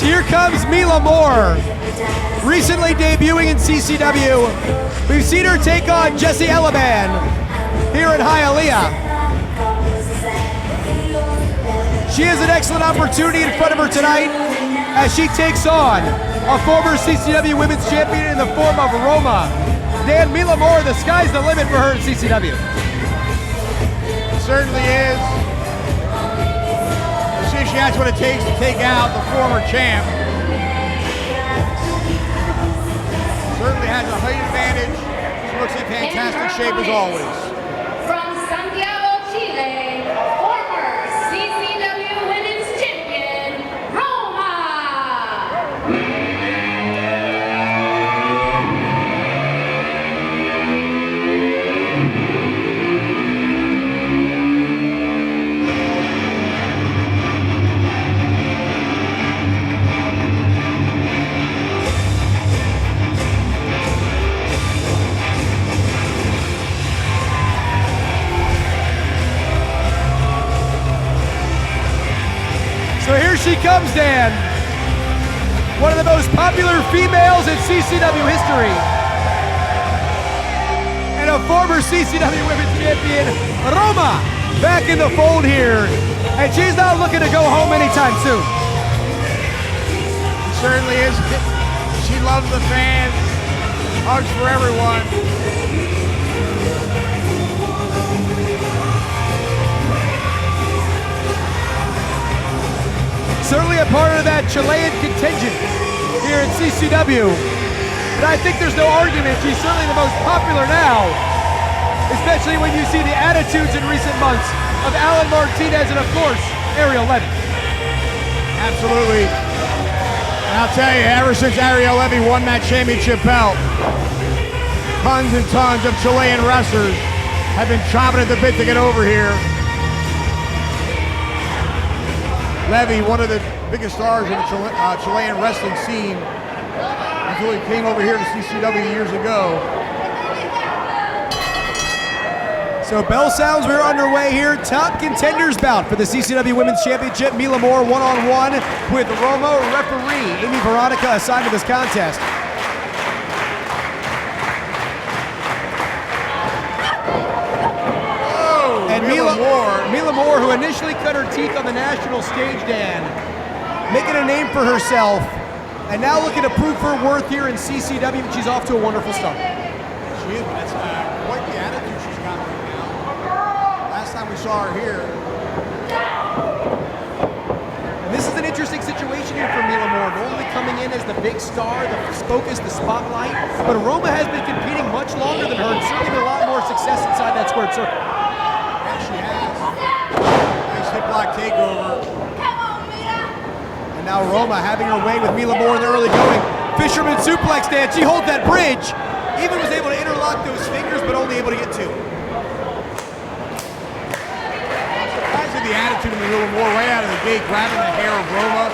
here comes Mila Moore. Recently debuting in CCW, we've seen her take on Jessie Elaban here in Hialeah. She has an excellent opportunity in front of her tonight as she takes on a former CCW Women's Champion in the form of Roma. Dan, Mila Moore, the sky's the limit for her in CCW. It certainly is. We'll see if she has what it takes to take out the former champ. Certainly has a height advantage. She looks in fantastic shape as always. From Santiago, Chile, former CCW Women's Champion, Roma. So here she comes, Dan. One of the most popular females in CCW history. And a former CCW Women's Champion, Roma, back in the fold here. And she's not looking to go home anytime soon. She certainly is. She loves the fans. Hugs for everyone. Certainly a part of that Chilean contingent here in CCW. But I think there's no argument she's certainly the most popular now, especially when you see the attitudes in recent months of Alan Martinez and, of course, Ariel Levy. Absolutely. And I'll tell you, ever since Ariel Levy won that championship belt, tons and tons of Chilean wrestlers have been chomping at the bit to get over here. Levy, one of the biggest stars in the Chilean wrestling scene until he came over here to CCW years ago. So bell sounds, we're underway here. Top contenders bout for the CCW Women's Championship. Mila Moore one-on-one with Roma. Referee Amy Veronica assigned to this contest. And Mila Moore, who initially cut her teeth on the national stage, Dan, making a name for herself, and now looking to prove her worth here in CCW. She's off to a wonderful start. She is, but that's quite the attitude she's got right now. Last time we saw her here. And this is an interesting situation here for Mila Moore, normally coming in as the big star, the focus, the spotlight, but Roma has been competing much longer than her and certainly a lot more success inside that squared circle. She has. Nice hip lock takeover. And now Roma having her way with Mila Moore in the early going. Fisherman suplex dance. She holds that bridge. Even was able to interlock those fingers, but only able to get two. Surprised at the attitude of Mila Moore right out of the gate, grabbing the hair of Roma.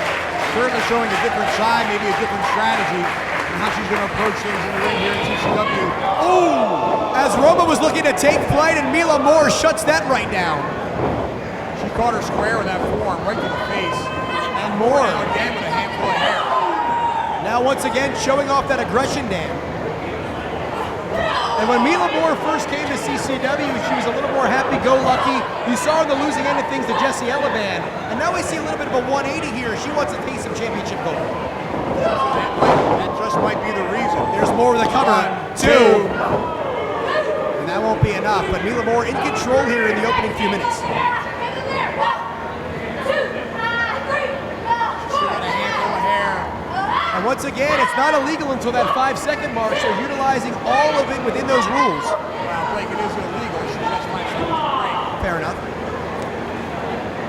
Certainly showing a different side, maybe a different strategy and how she's going to approach things in the ring here in CCW. Oh! As Roma was looking to take flight, and Mila Moore shuts that right down. She caught her square with that forearm right to the face. And Moore again with a handful of hair. Now once again showing off that aggression, Dan. And when Mila Moore first came to CCW, she was a little more happy-go-lucky. You saw her on the losing end of things to Jessie Elaban. And now we see a little bit of a 180 here. She wants a taste of championship gold. That just might be the reason. There's more of the cover. 1, 2. And that won't be enough, but Mila Moore in control here in the opening few minutes. She got a handful of hair. And once again, it's not illegal until that 5-second mark, so utilizing all of it within those rules. Well, Blake, it is illegal. She just 5 seconds to break. Fair enough.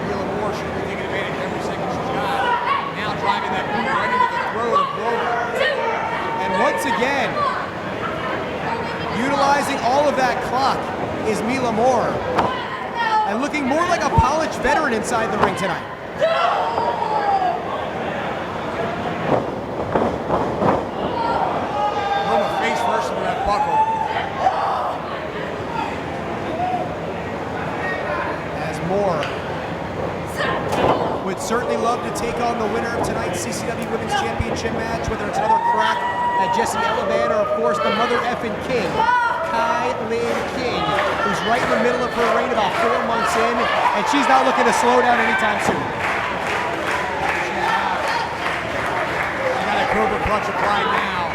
Mila Moore should be taking advantage of every second she's got. Now driving that boot right into the throat of Roma. And once again, utilizing all of that clock is Mila Moore. And looking more like a polished veteran inside the ring tonight. Roma face first into that buckle. As Moore with certainly love to take on the winner of tonight's CCW Women's Championship match, whether it's another crack at Jessie Elaban or, of course, the mother effing king, Kai Lynn King, who's right in the middle of her reign, about 4 months in, and she's not looking to slow down anytime soon. She got a cobra clutch applied now.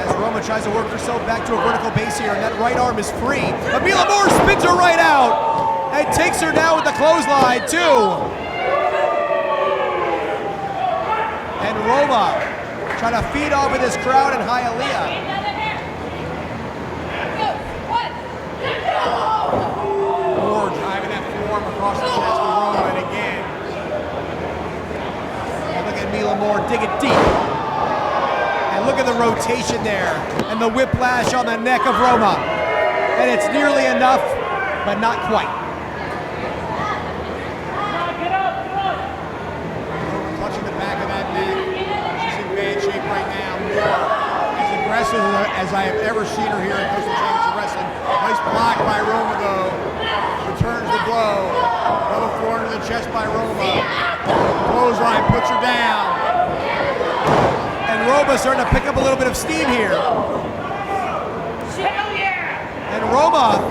As Roma tries to work herself back to a vertical base here, and that right arm is free. But Mila Moore spins her right out and takes her down with the clothesline, too. And Roma trying to feed off of this crowd in Hialeah. Moore driving that forearm across the chest of Roma, and again. And look at Mila Moore digging deep. And look at the rotation there, and the whiplash on the neck of Roma. And it's nearly enough, but not quite. Roma clutching the back of that neck. She's in bad shape right now. Moore, as aggressive as I have ever seen her here in Coastal Championship Wrestling. Nice block by Roma, though. Returns the blow. Another forearm to the chest by Roma. Clothesline puts her down. And Roma starting to pick up a little bit of steam here. And Roma,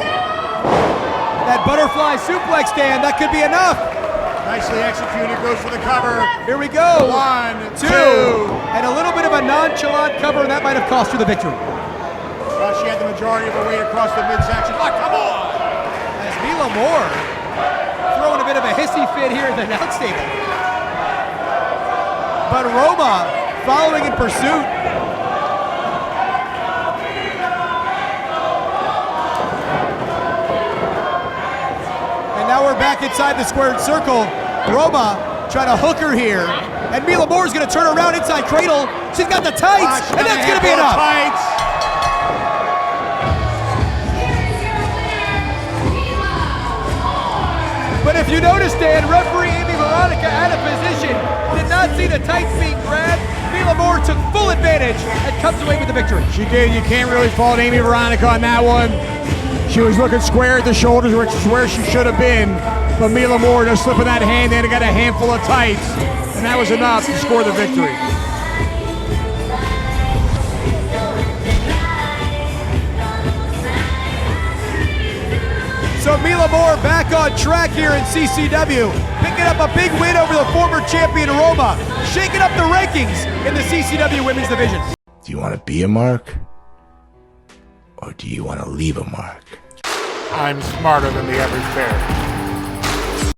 that butterfly suplex stand, that could be enough. Nicely executed, goes for the cover. Here we go. 1, 2. And a little bit of a nonchalant cover, and that might have cost her the victory. Well, she had the majority of her weight across the midsection. Oh, come on! As Mila Moore throwing a bit of a hissy fit here at the announce table. But Roma following in pursuit. And now we're back inside the squared circle. Roma trying to hook her here. And Mila Moore's going to turn around inside cradle. She's got the tights, and that's going to be enough. Tights. But if you notice, Dan, referee Amy Veronica out of position, did not see the tights being grabbed. Mila Moore took full advantage and comes away with the victory. She did. You can't really fault Amy Veronica on that one. She was looking square at the shoulders, which is where she should have been. But Mila Moore just slipping that hand in and got a handful of tights. And that was enough to score the victory. So Mila Moore back on track here in CCW, picking up a big win over the former champion Roma, shaking up the rankings in the CCW women's division. Do you want to be a mark? Or do you want to leave a mark? I'm smarter than the average bear.